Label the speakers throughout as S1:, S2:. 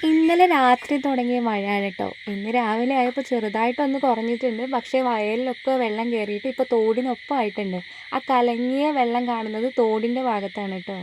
S1: ഇന്നലെ രാത്രി തുടങ്ങിയ മഴയാണ് കേട്ടോ. ഇന്ന് രാവിലെ ആയപ്പോൾ ചെറുതായിട്ടൊന്ന് കുറഞ്ഞിട്ടുണ്ട്. പക്ഷേ വയലിലൊക്കെ വെള്ളം കയറിയിട്ട് ഇപ്പോൾ തോടിനൊപ്പം ആയിട്ടുണ്ട്. ആ കലങ്ങിയ വെള്ളം കാണുന്നത് തോടിൻ്റെ ഭാഗത്താണ് കേട്ടോ.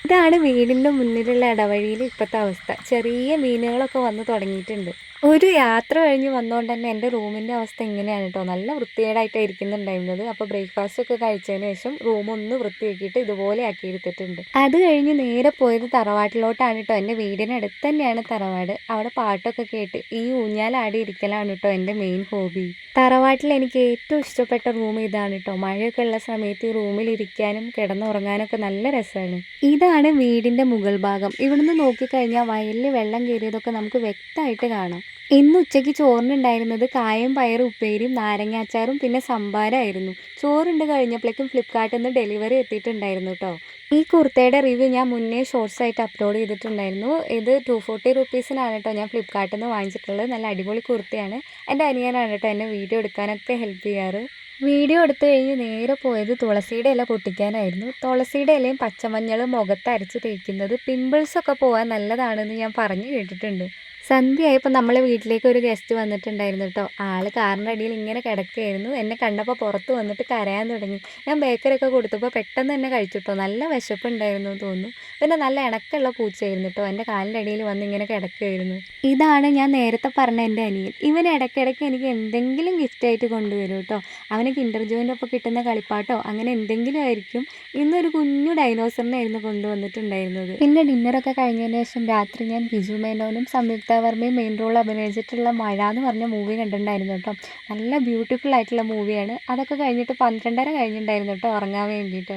S1: ഇതാണ് വീടിൻ്റെ മുന്നിലുള്ള ഇടവഴിയിൽ ഇപ്പോഴത്തെ അവസ്ഥ. ചെറിയ മീനുകളൊക്കെ വന്ന് തുടങ്ങിയിട്ടുണ്ട്. ഒരു യാത്ര കഴിഞ്ഞ് വന്നോണ്ട് തന്നെ എൻ്റെ റൂമിൻ്റെ അവസ്ഥ ഇങ്ങനെയാണ് കേട്ടോ. നല്ല വൃത്തികേടായിട്ടാണ് ഇരിക്കുന്നുണ്ടായിരുന്നത്. അപ്പോൾ ബ്രേക്ക്ഫാസ്റ്റ് ഒക്കെ കഴിച്ചതിന് ശേഷം റൂം ഒന്ന് വൃത്തിയാക്കിയിട്ട് ഇതുപോലെ ആക്കി എടുത്തിട്ടുണ്ട്. അത് കഴിഞ്ഞ് നേരെ പോയത് തറവാട്ടിലോട്ടാണ് കേട്ടോ. എൻ്റെ വീടിനടുത്ത് തന്നെയാണ് തറവാട്. അവിടെ പാട്ടൊക്കെ കേട്ട് ഈ ഊഞ്ഞാലാടി ഇരിക്കലാണ് കേട്ടോ എൻ്റെ മെയിൻ ഹോബി. തറവാട്ടിൽ എനിക്ക് ഏറ്റവും ഇഷ്ടപ്പെട്ട റൂം ഇതാണ് കേട്ടോ. മഴയൊക്കെ ഉള്ള സമയത്ത് ഈ റൂമിൽ ഇരിക്കാനും കിടന്നുറങ്ങാനൊക്കെ നല്ല രസമാണ്. ഇതാണ് വീടിൻ്റെ മുകൾ ഭാഗം. ഇവിടുന്ന് നോക്കിക്കഴിഞ്ഞാൽ വയലിൽ വെള്ളം കയറിയതൊക്കെ നമുക്ക് വ്യക്തമായിട്ട് കാണാം. ഇന്ന് ഉച്ചയ്ക്ക് ചോറിനുണ്ടായിരുന്നത് കായും പയറും ഉപ്പേരിയും നാരങ്ങ അച്ചാറും പിന്നെ സംഭാരമായിരുന്നു. ചോറുണ്ട് കഴിഞ്ഞപ്പോഴേക്കും ഫ്ലിപ്കാർട്ടിൽ നിന്ന് ഡെലിവറി എത്തിയിട്ടുണ്ടായിരുന്നു കേട്ടോ. ഈ കുർത്തയുടെ റിവ്യൂ ഞാൻ മുന്നേ ഷോർട്സ് ആയിട്ട് അപ്ലോഡ് ചെയ്തിട്ടുണ്ടായിരുന്നു. ഇത് 240 റുപ്പീസിനാണ് കേട്ടോ ഞാൻ ഫ്ലിപ്കാർട്ടിൽ നിന്ന് വാങ്ങിച്ചിട്ടുള്ളത്. നല്ല അടിപൊളി കുർത്തയാണ്. എൻ്റെ അനിയനാണ് കേട്ടോ എന്നെ വീഡിയോ എടുക്കാനൊക്കെ ഹെൽപ്പ് ചെയ്യാറ്. വീഡിയോ എടുത്തു കഴിഞ്ഞ് നേരെ പോയത് തുളസിയുടെ ഇല പൊട്ടിക്കാനായിരുന്നു. തുളസിയുടെ ഇലയും പച്ചമഞ്ഞളും മുഖത്ത് അരച്ച് തേക്കുന്നത് പിമ്പിൾസൊക്കെ പോകാൻ നല്ലതാണെന്ന് ഞാൻ പറഞ്ഞു കേട്ടിട്ടുണ്ട്. സന്ധ്യയായപ്പോൾ നമ്മളെ വീട്ടിലേക്ക് ഒരു ഗസ്റ്റ് വന്നിട്ടുണ്ടായിരുന്നു കേട്ടോ. ആള് കാറിൻ്റെ അടിയിൽ ഇങ്ങനെ കിടക്കുകയായിരുന്നു. എന്നെ കണ്ടപ്പോൾ പുറത്ത് വന്നിട്ട് കരയാൻ തുടങ്ങി. ഞാൻ ബേക്കറിയൊക്കെ കൊടുത്തപ്പോൾ പെട്ടെന്ന് തന്നെ കഴിച്ചു കേട്ടോ. നല്ല വിശപ്പുണ്ടായിരുന്നു എന്ന് തോന്നുന്നു. പിന്നെ നല്ല ഇണക്കമുള്ള പൂച്ചയായിരുന്നു കേട്ടോ. എൻ്റെ കാലിൻ്റെ അടിയിൽ വന്ന് ഇങ്ങനെ കിടക്കുകയായിരുന്നു. ഇതാണ് ഞാൻ നേരത്തെ പറഞ്ഞ എൻ്റെ അനിയൻ. ഇവൻ ഇടയ്ക്കിടയ്ക്ക് എനിക്ക് എന്തെങ്കിലും ഗിഫ്റ്റായിട്ട് കൊണ്ടുവരും കേട്ടോ. അവന് കിൻഡർ ജോയിൻ്റെ ഒപ്പം കിട്ടുന്ന കളിപ്പാട്ടോ അങ്ങനെ എന്തെങ്കിലും ആയിരിക്കും. ഇന്നൊരു കുഞ്ഞു ഡൈനോസറിനായിരുന്നു കൊണ്ടുവന്നിട്ടുണ്ടായിരുന്നത്. പിന്നെ ഡിന്നറൊക്കെ കഴിഞ്ഞതിന് ശേഷം രാത്രി ഞാൻ ബിജു മേനോനും സംയുക്ത വർമ്മയും മെയിൻ റോൾ അഭിനയിച്ചിട്ടുള്ള മഴ എന്ന് പറഞ്ഞ മൂവി കണ്ടിട്ടുണ്ടായിരുന്നു കേട്ടോ. നല്ല ബ്യൂട്ടിഫുൾ ആയിട്ടുള്ള മൂവിയാണ്. അതൊക്കെ കഴിഞ്ഞിട്ട് 12:30 കഴിഞ്ഞിട്ടുണ്ടായിരുന്നു കേട്ടോ ഉറങ്ങാൻ വേണ്ടിയിട്ട്.